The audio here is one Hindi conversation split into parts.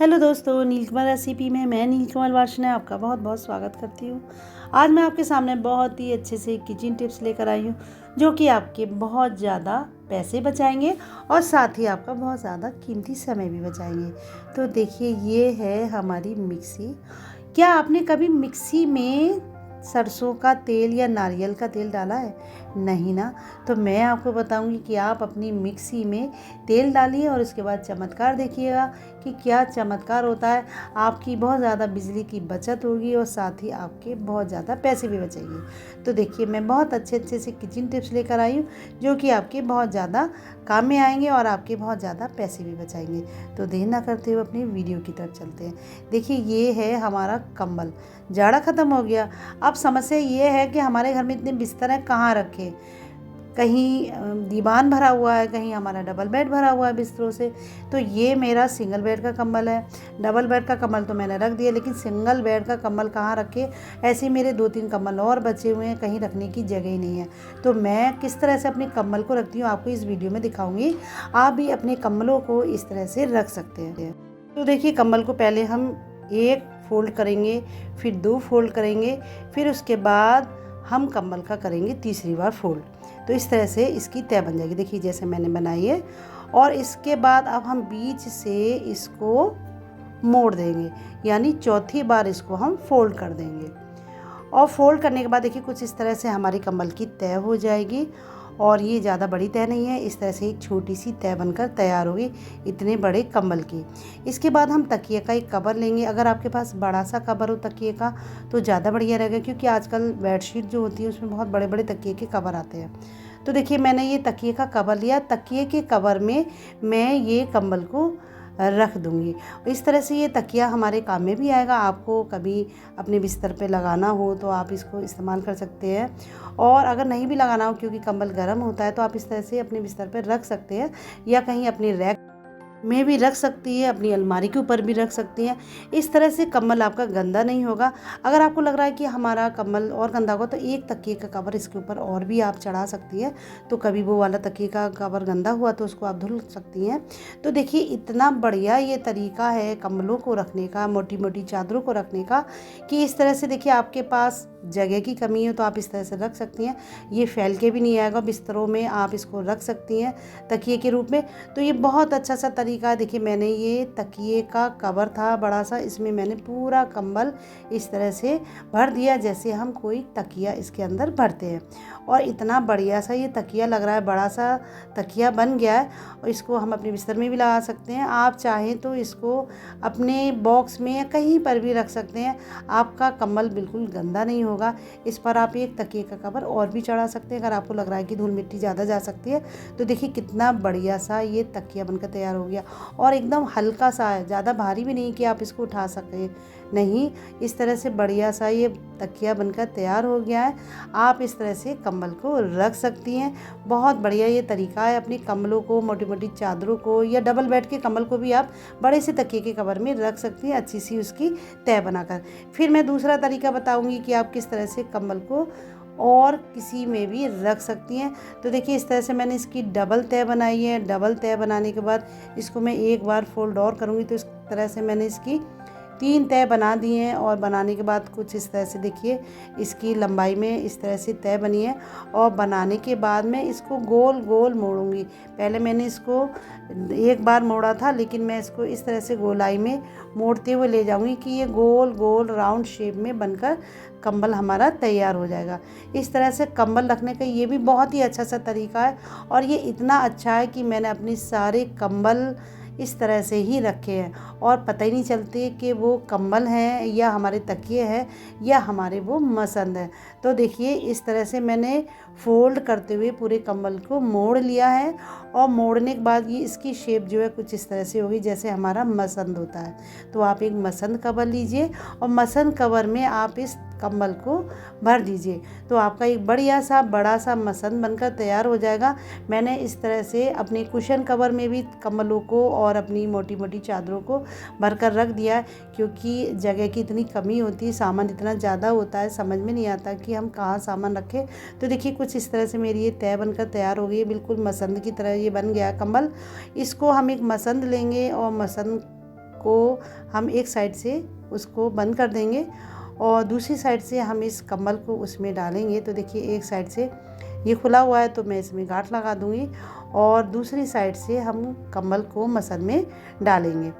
हेलो दोस्तों, नीलकमल रेसिपी में मैं नीलकमल वार्षणा आपका बहुत बहुत स्वागत करती हूँ। आज मैं आपके सामने बहुत ही अच्छे से किचन टिप्स लेकर आई हूँ जो कि आपके बहुत ज़्यादा पैसे बचाएंगे और साथ ही आपका बहुत ज़्यादा कीमती समय भी बचाएंगे। तो देखिए, ये है हमारी मिक्सी। क्या आपने कभी मिक्सी में सरसों का तेल या नारियल का तेल डाला है? नहीं ना। तो मैं आपको बताऊंगी कि आप अपनी मिक्सी में तेल डालिए और उसके बाद चमत्कार देखिएगा कि क्या चमत्कार होता है। आपकी बहुत ज़्यादा बिजली की बचत होगी और साथ ही आपके बहुत ज़्यादा पैसे भी बचेंगे। तो देखिए, मैं बहुत अच्छे से किचन टिप्स लेकर आई हूँ जो कि आपके बहुत ज़्यादा काम में आएंगे और आपके बहुत ज़्यादा पैसे भी बचाएंगे। तो देर ना करते हुए अपनी वीडियो की तरफ चलते हैं। देखिए, ये है हमारा कंबल। जाड़ा ख़त्म हो गया। अब समस्या ये है कि हमारे घर में इतने बिस्तर हैं, कहाँ रखें। कहीं दीवान भरा हुआ है, कहीं हमारा डबल बेड भरा हुआ है बिस्तरों से। तो ये मेरा सिंगल बेड का कंबल है। डबल बेड का कंबल तो मैंने रख दिया, लेकिन सिंगल बेड का कंबल कहाँ रखे। ऐसे मेरे 2-3 कंबल और बचे हुए हैं, कहीं रखने की जगह ही नहीं है। तो मैं किस तरह से अपने कंबल को रखती हूँ आपको इस वीडियो में दिखाऊंगी। आप भी अपने कंबलों को इस तरह से रख सकते हैं। तो देखिए, कंबल को पहले हम एक फोल्ड करेंगे, फिर 2 फोल्ड करेंगे, फिर उसके बाद हम कंबल का करेंगे तीसरी बार फोल्ड। तो इस तरह से इसकी तह बन जाएगी। देखिए, जैसे मैंने बनाई है। और इसके बाद अब हम बीच से इसको मोड़ देंगे, यानी चौथी बार इसको हम फोल्ड कर देंगे। और फोल्ड करने के बाद देखिए, कुछ इस तरह से हमारी कंबल की तह हो जाएगी। और ये ज़्यादा बड़ी तह नहीं है, इस तरह से एक छोटी सी तह बनकर तैयार होगी इतने बड़े कंबल की। इसके बाद हम तकिए का एक कवर लेंगे। अगर आपके पास बड़ा सा कवर हो तकिए का तो ज़्यादा बढ़िया रहेगा, क्योंकि आजकल बेडशीट जो होती है उसमें बहुत बड़े बड़े तकिए के कवर आते हैं। तो देखिए, मैंने ये तकिए का कवर लिया। तकिए के कवर में मैं ये कंबल को रख दूंगी। इस तरह से ये तकिया हमारे काम में भी आएगा। आपको कभी अपने बिस्तर पे लगाना हो तो आप इसको इस्तेमाल कर सकते हैं। और अगर नहीं भी लगाना हो, क्योंकि कंबल गर्म होता है, तो आप इस तरह से अपने बिस्तर पे रख सकते हैं या कहीं अपने रैक में भी रख सकती है, अपनी अलमारी के ऊपर भी रख सकती हैं। इस तरह से कंबल आपका गंदा नहीं होगा। अगर आपको लग रहा है कि हमारा कंबल और गंदा होगा तो एक तकिए का कवर इसके ऊपर और भी आप चढ़ा सकती हैं। तो कभी वो वाला तकिए का कवर गंदा हुआ तो उसको आप धुल सकती हैं। तो देखिए, इतना बढ़िया ये तरीका है कंबलों को रखने का, मोटी मोटी चादरों को रखने का, कि इस तरह से देखिए, आपके पास जगह की कमी है तो आप इस तरह से रख सकती हैं। ये फैल के भी नहीं आएगा बिस्तरों में, आप इसको रख सकती हैं तकिए के रूप में। तो ये बहुत अच्छा सा तरीका है। देखिए, मैंने ये तकिए का कवर था बड़ा सा, इसमें मैंने पूरा कंबल इस तरह से भर दिया जैसे हम कोई तकिया इसके अंदर भरते हैं। और इतना बढ़िया सा ये तकिया लग रहा है, बड़ा सा तकिया बन गया है। और इसको हम अपने बिस्तर में भी लगा सकते हैं। आप चाहें तो इसको अपने बॉक्स में या कहीं पर भी रख सकते हैं। आपका कंबल बिल्कुल गंदा नहीं होगा। इस पर आप एक तकिए का कवर और भी चढ़ा सकते हैं अगर आपको लग रहा है कि धूल मिट्टी ज़्यादा जा सकती है। तो देखिए, कितना बढ़िया सा ये तकिया बनकर तैयार हो गया। और एकदम हल्का सा है, ज़्यादा भारी भी नहीं कि आप इसको उठा सकें, नहीं। इस तरह से बढ़िया सा ये तकिया बनकर तैयार हो गया है। आप इस तरह से कंबल को रख सकती हैं। बहुत बढ़िया ये तरीका है। अपनी कंबलों को, मोटी मोटी चादरों को या डबल बेड के कंबल को भी आप बड़े से तकिए के कवर में रख सकती हैं, अच्छी सी उसकी तह बनाकर। फिर मैं दूसरा तरीका बताऊंगी कि आप किस तरह से कंबल को और किसी में भी रख सकती हैं। तो देखिए, इस तरह से मैंने इसकी डबल तह बनाई है। डबल तह बनाने के बाद इसको मैं एक बार फोल्ड और करूँगी। तो इस तरह से मैंने इसकी 3 तह बना दी हैं। और बनाने के बाद कुछ इस तरह से देखिए, इसकी लंबाई में इस तरह से तह बनी है। और बनाने के बाद मैं इसको गोल गोल मोड़ूंगी। पहले मैंने इसको एक बार मोड़ा था, लेकिन मैं इसको इस तरह से गोलाई में मोड़ते हुए ले जाऊंगी कि ये गोल गोल राउंड शेप में बनकर कंबल हमारा तैयार हो जाएगा। इस तरह से कंबल रखने का ये भी बहुत ही अच्छा सा तरीका है। और ये इतना अच्छा है कि मैंने अपने सारे कंबल इस तरह से ही रखे हैं और पता ही नहीं चलते कि वो कंबल हैं या हमारे तकिए हैं या हमारे वो मसंद हैं। तो देखिए, इस तरह से मैंने फोल्ड करते हुए पूरे कंबल को मोड़ लिया है। और मोड़ने के बाद ये इसकी शेप जो है कुछ इस तरह से होगी जैसे हमारा मसंद होता है। तो आप एक मसंद कवर लीजिए और मसंद कवर में आप इस कंबल को भर दीजिए। तो आपका एक बढ़िया सा बड़ा सा मसंद बनकर तैयार हो जाएगा। मैंने इस तरह से अपने कुशन कवर में भी कंबलों को और अपनी मोटी मोटी चादरों को भरकर रख दिया है, क्योंकि जगह की इतनी कमी होती है, सामान इतना ज़्यादा होता है, समझ में नहीं आता कि हम कहाँ सामान रखें। तो देखिए, कुछ इस तरह से मेरी ये तह बनकर तैयार हो गई है। बिल्कुल मसंद की तरह ये बन गया कंबल। इसको हम एक मसंद लेंगे और मसंद को हम एक साइड से उसको बंद कर देंगे और दूसरी साइड से हम इस कंबल को उसमें डालेंगे। तो देखिए एक साइड से ये खुला हुआ है तो मैं इसमें गांठ लगा दूँगी और दूसरी साइड से हम कंबल को मसन में डालेंगे।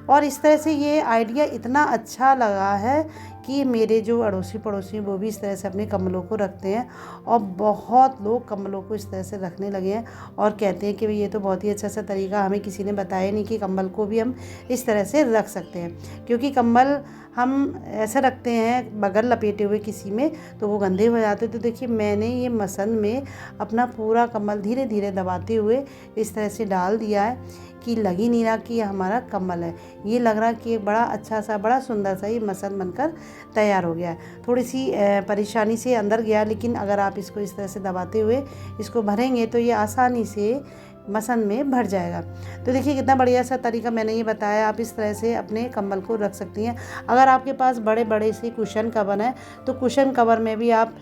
और इस तरह से ये आइडिया इतना अच्छा लगा है कि मेरे जो अड़ोसी पड़ोसी वो भी इस तरह से अपने कंबलों को रखते हैं और बहुत लोग कंबलों को इस तरह से रखने लगे हैं और कहते हैं कि ये तो बहुत ही अच्छा सा तरीका, हमें किसी ने बताया नहीं कि कंबल को भी हम इस तरह से रख सकते हैं। क्योंकि कंबल हम ऐसे रखते हैं बगल लपेटे हुए किसी में तो वो गंदे हो जाते। तो देखिए मैंने ये मसन में अपना पूरा कंबल धीरे धीरे दबाते हुए इस तरह से डाल दिया है कि लग ही नहीं रहा कि ये हमारा कंबल है। ये लग रहा कि एक बड़ा अच्छा सा बड़ा सुंदर सा ये मसन बनकर तैयार हो गया है। थोड़ी सी परेशानी से अंदर गया, लेकिन अगर आप इसको इस तरह से दबाते हुए इसको भरेंगे तो ये आसानी से मसन में भर जाएगा। तो देखिए कितना बढ़िया सा तरीका मैंने ये बताया, आप इस तरह से अपने कंबल को रख सकती हैं। अगर आपके पास बड़े बड़े से कुशन कवर है तो कुशन कवर में भी आप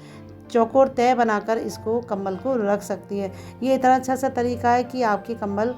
चौकोर तय बनाकर इसको कंबल को रख सकती है। ये इतना अच्छा सा तरीका है कि आपके कंबल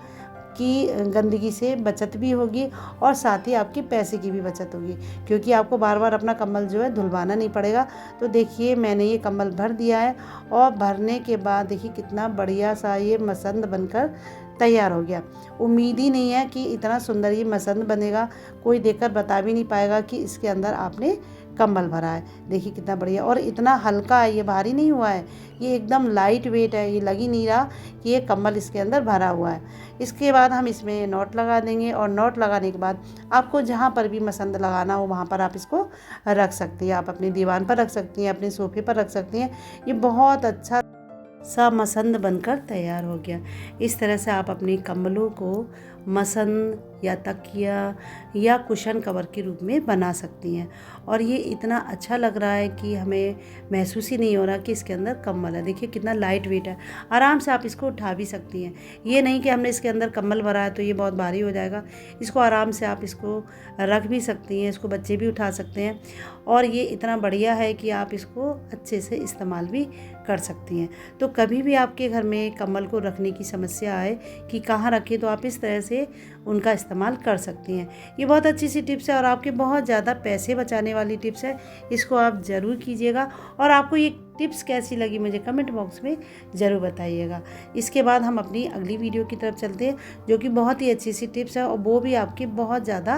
की गंदगी से बचत भी होगी और साथ ही आपके पैसे की भी बचत होगी, क्योंकि आपको बार बार अपना कंबल जो है धुलवाना नहीं पड़ेगा। तो देखिए मैंने ये कंबल भर दिया है और भरने के बाद देखिए कितना बढ़िया सा ये मसंद बनकर तैयार हो गया। उम्मीद ही नहीं है कि इतना सुंदर ये मसंद बनेगा, कोई देखकर बता भी नहीं पाएगा कि इसके अंदर आपने कंबल भरा है। देखिए कितना बढ़िया और इतना हल्का है, ये भारी नहीं हुआ है, ये एकदम लाइट वेट है। ये लग ही नहीं रहा कि ये कंबल इसके अंदर भरा हुआ है। इसके बाद हम इसमें नॉट लगा देंगे और नॉट लगाने के बाद आपको जहाँ पर भी मसंद लगाना हो वहाँ पर आप इसको रख सकती हैं। आप अपनी दीवान पर रख सकती हैं, अपने सोफे पर रख सकती हैं। ये बहुत अच्छा सा मसंद बनकर तैयार हो गया। इस तरह से आप अपने कंबलों को मसंद या तकिया या कुशन कवर के रूप में बना सकती हैं। और ये इतना अच्छा लग रहा है कि हमें महसूस ही नहीं हो रहा कि इसके अंदर कंबल है। देखिए कितना लाइट वेट है, आराम से आप इसको उठा भी सकती हैं। ये नहीं कि हमने इसके अंदर कंबल भरा है तो ये बहुत भारी हो जाएगा। इसको आराम से आप इसको रख भी सकती हैं, इसको बच्चे भी उठा सकते हैं। और ये इतना बढ़िया है कि आप इसको अच्छे से इस्तेमाल भी कर सकती हैं। तो कभी भी आपके घर में कंबल को रखने की समस्या आए कि कहाँ रखें, तो आप इस तरह से उनका इस्तेमाल कर सकती हैं। ये बहुत अच्छी सी टिप्स है और आपके बहुत ज़्यादा पैसे बचाने वाली टिप्स है। इसको आप ज़रूर कीजिएगा और आपको ये टिप्स कैसी लगी मुझे कमेंट बॉक्स में ज़रूर बताइएगा। इसके बाद हम अपनी अगली वीडियो की तरफ चलते हैं, जो कि बहुत ही अच्छी सी टिप्स है और वो भी आपके बहुत ज़्यादा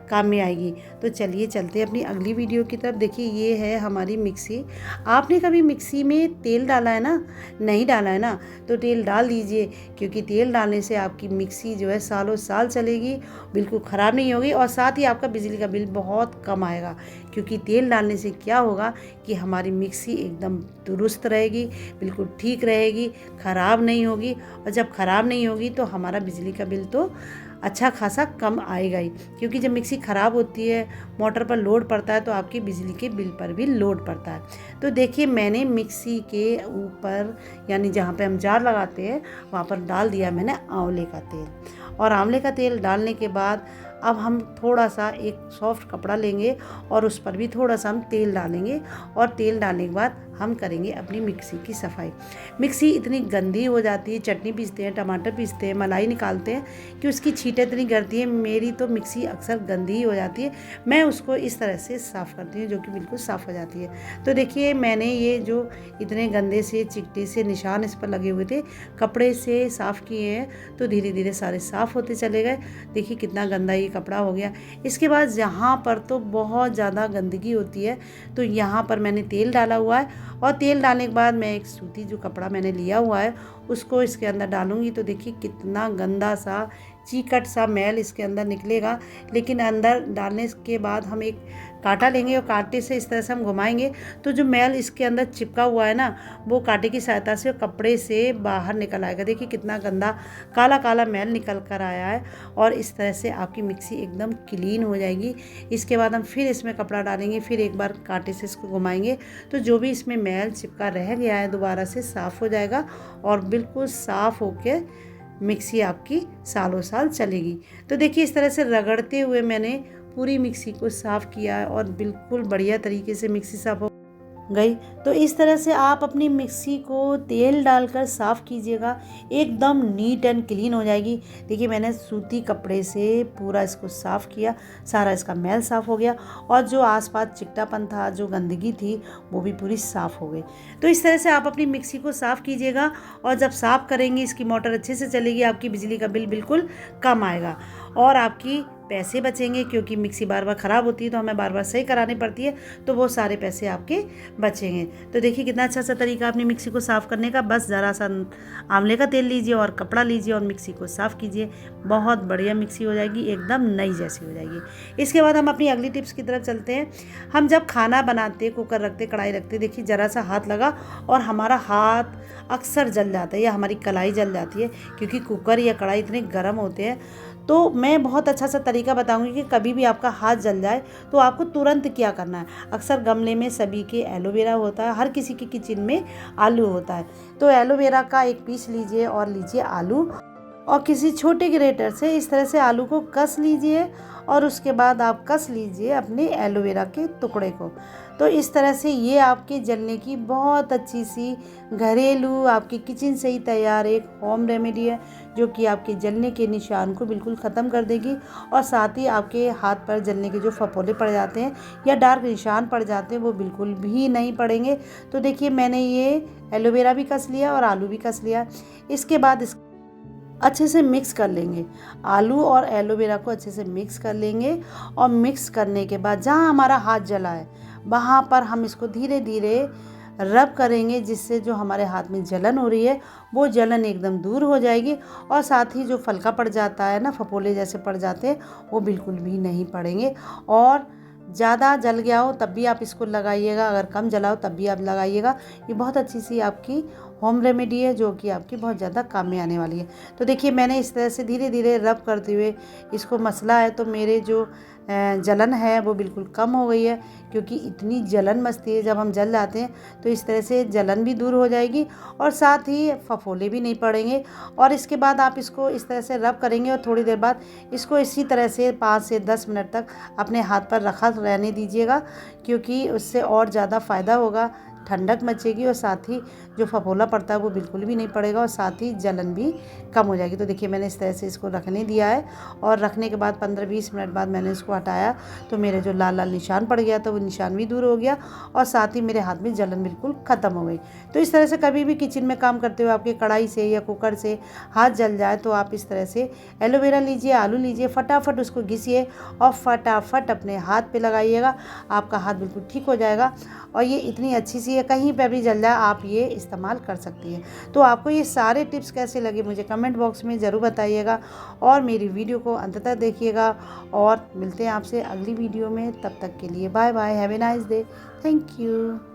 काम में आएगी। तो चलिए चलते हैं अपनी अगली वीडियो की तरफ। देखिए ये है हमारी मिक्सी। आपने कभी मिक्सी में तेल डाला है ना? नहीं डाला है ना? तो तेल डाल दीजिए, क्योंकि तेल डालने से आपकी मिक्सी जो है सालों साल चलेगी, बिल्कुल ख़राब नहीं होगी और साथ ही आपका बिजली का बिल बहुत कम आएगा। क्योंकि तेल डालने से क्या होगा कि हमारी मिक्सी एकदम दुरुस्त रहेगी, बिल्कुल ठीक रहेगी, ख़राब नहीं होगी। और जब ख़राब नहीं होगी तो हमारा बिजली का बिल तो अच्छा खासा कम आएगा ही, क्योंकि जब मिक्सी ख़राब होती है, मोटर पर लोड पड़ता है तो आपकी बिजली के बिल पर भी लोड पड़ता है। तो देखिए मैंने मिक्सी के ऊपर यानी जहाँ पे हम जार लगाते हैं वहाँ पर डाल दिया मैंने आंवले का तेल। और आंवले का तेल डालने के बाद अब हम थोड़ा सा एक सॉफ्ट कपड़ा लेंगे और उस पर भी थोड़ा सा हम तेल डालेंगे और तेल डालने के बाद हम करेंगे अपनी मिक्सी की सफाई। मिक्सी इतनी गंदी हो जाती है, चटनी पीसते हैं, टमाटर पीसते हैं, मलाई निकालते हैं कि उसकी छींटें इतनी गिरती है। मेरी तो मिक्सी अक्सर गंदी ही हो जाती है। मैं उसको इस तरह से साफ़ करती हूँ जो कि बिल्कुल साफ़ हो जाती है। तो देखिए मैंने ये जो इतने गंदे से चिकटे से निशान इस पर लगे हुए थे, कपड़े से साफ़ किए हैं तो धीरे धीरे सारे साफ़ होते चले गए। देखिए कितना गंदा ये कपड़ा हो गया। इसके बाद यहाँ पर तो बहुत ज़्यादा गंदगी होती है, तो यहाँ पर मैंने तेल डाला हुआ है और तेल डालने के बाद मैं एक सूती जो कपड़ा मैंने लिया हुआ है उसको इसके अंदर डालूंगी। तो देखिए कितना गंदा सा चीकट सा मैल इसके अंदर निकलेगा। लेकिन अंदर डालने के बाद हम एक कांटा लेंगे और कांटे से इस तरह से हम घुमाएंगे तो जो मैल इसके अंदर चिपका हुआ है ना, वो कांटे की सहायता से कपड़े से बाहर निकल आएगा। देखिए कितना गंदा काला काला मैल निकल कर आया है और इस तरह से आपकी मिक्सी एकदम क्लीन हो जाएगी। इसके बाद हम फिर इसमें कपड़ा डालेंगे, फिर एक बार कांटे से इसको घुमाएंगे तो जो भी इसमें मैल चिपका रह गया है दोबारा से साफ़ हो जाएगा और बिल्कुल साफ़ होकर मिक्सी आपकी सालों साल चलेगी। तो देखिए इस तरह से रगड़ते हुए मैंने पूरी मिक्सी को साफ़ किया है और बिल्कुल बढ़िया तरीके से मिक्सी साफ़ हो। गई। तो इस तरह से आप अपनी मिक्सी को तेल डालकर साफ़ कीजिएगा, एकदम नीट एंड क्लीन हो जाएगी। देखिए मैंने सूती कपड़े से पूरा इसको साफ़ किया, सारा इसका मैल साफ़ हो गया और जो आसपास चिकटापन था, जो गंदगी थी, वो भी पूरी साफ़ हो गई। तो इस तरह से आप अपनी मिक्सी को साफ़ कीजिएगा और जब साफ़ करेंगे इसकी मोटर अच्छे से चलेगी, आपकी बिजली का बिल बिल्कुल कम आएगा और आपकी पैसे बचेंगे, क्योंकि मिक्सी बार बार ख़राब होती है तो हमें बार बार सही करानी पड़ती है, तो वो सारे पैसे आपके बचेंगे। तो देखिए कितना अच्छा सा तरीका अपनी मिक्सी को साफ़ करने का। बस ज़रा सा आंवले का तेल लीजिए और कपड़ा लीजिए और मिक्सी को साफ़ कीजिए, बहुत बढ़िया मिक्सी हो जाएगी, एकदम नई जैसी हो जाएगी। इसके बाद हम अपनी अगली टिप्स की तरफ चलते हैं। हम जब खाना बनाते, कुकर रखते, कढ़ाई रखते, देखिए ज़रा सा हाथ लगा और हमारा हाथ अक्सर जल जाता है या हमारी कलाई जल जाती है, क्योंकि कुकर या कढ़ाई इतने गर्म होते हैं। तो मैं बहुत अच्छा सा तरीका बताऊंगी कि कभी भी आपका हाथ जल जाए तो आपको तुरंत क्या करना है। अक्सर गमले में सभी के एलोवेरा होता है, हर किसी के किचन में आलू होता है। तो एलोवेरा का एक पीस लीजिए और लीजिए आलू और किसी छोटे ग्रेटर से इस तरह से आलू को कस लीजिए और उसके बाद आप कस लीजिए अपने एलोवेरा के टुकड़े को। तो इस तरह से ये आपके जलने की बहुत अच्छी सी घरेलू, आपके किचन से ही तैयार एक होम रेमेडी है, जो कि आपके जलने के निशान को बिल्कुल ख़त्म कर देगी और साथ ही आपके हाथ पर जलने के जो फफोले पड़ जाते हैं या डार्क निशान पड़ जाते हैं वो बिल्कुल भी नहीं पड़ेंगे। तो देखिए मैंने ये एलोवेरा भी कस लिया और आलू भी कस लिया। इसके बाद अच्छे से मिक्स कर लेंगे, आलू और एलोवेरा को अच्छे से मिक्स कर लेंगे और मिक्स करने के बाद जहाँ हमारा हाथ जला है वहाँ पर हम इसको धीरे धीरे रब करेंगे, जिससे जो हमारे हाथ में जलन हो रही है वो जलन एकदम दूर हो जाएगी और साथ ही जो फलका पड़ जाता है ना, फफोले जैसे पड़ जाते हैं, वो बिल्कुल भी नहीं पड़ेंगे। और ज़्यादा जल गया हो तब भी आप इसको लगाइएगा, अगर कम जला हो तब भी आप लगाइएगा। ये बहुत अच्छी सी आपकी होम रेमेडी है, जो कि आपकी बहुत ज़्यादा काम में आने वाली है। तो देखिए मैंने इस तरह से धीरे धीरे रब करते हुए इसको मसला है, तो मेरे जो जलन है वो बिल्कुल कम हो गई है, क्योंकि इतनी जलन मचती है जब हम जल जाते हैं। तो इस तरह से जलन भी दूर हो जाएगी और साथ ही फफोले भी नहीं पड़ेंगे। और इसके बाद आप इसको इस तरह से रब करेंगे और थोड़ी देर बाद इसको इसी तरह से 5 से 10 मिनट तक अपने हाथ पर रखा रहने दीजिएगा, क्योंकि उससे और ज़्यादा फ़ायदा होगा, ठंडक मचेगी और साथ ही जो फफोला पड़ता है वो बिल्कुल भी नहीं पड़ेगा और साथ ही जलन भी कम हो जाएगी। तो देखिए मैंने इस तरह से इसको रखने दिया है और रखने के बाद 15-20 मिनट बाद मैंने इसको हटाया तो मेरे जो लाल लाल निशान पड़ गया था वो निशान भी दूर हो गया और साथ ही मेरे हाथ में जलन बिल्कुल ख़त्म हो गई। तो इस तरह से कभी भी किचन में काम करते हुए आपके कढ़ाई से या कुकर से हाथ जल जाए तो आप इस तरह से एलोवेरा लीजिए, आलू लीजिए, फटाफट उसको घिसिए और फटाफट अपने हाथ पे लगाइएगा, आपका हाथ बिल्कुल ठीक हो जाएगा। और ये इतनी अच्छी सी है, कहीं पे भी जल जाए आप ये इस्तेमाल कर सकती हैं। तो आपको ये सारे टिप्स कैसे लगे मुझे कमेंट बॉक्स में ज़रूर बताइएगा और मेरी वीडियो को अंत तक देखिएगा और मिलते हैं आपसे अगली वीडियो में। तब तक के लिए bye bye, have a nice day, thank you.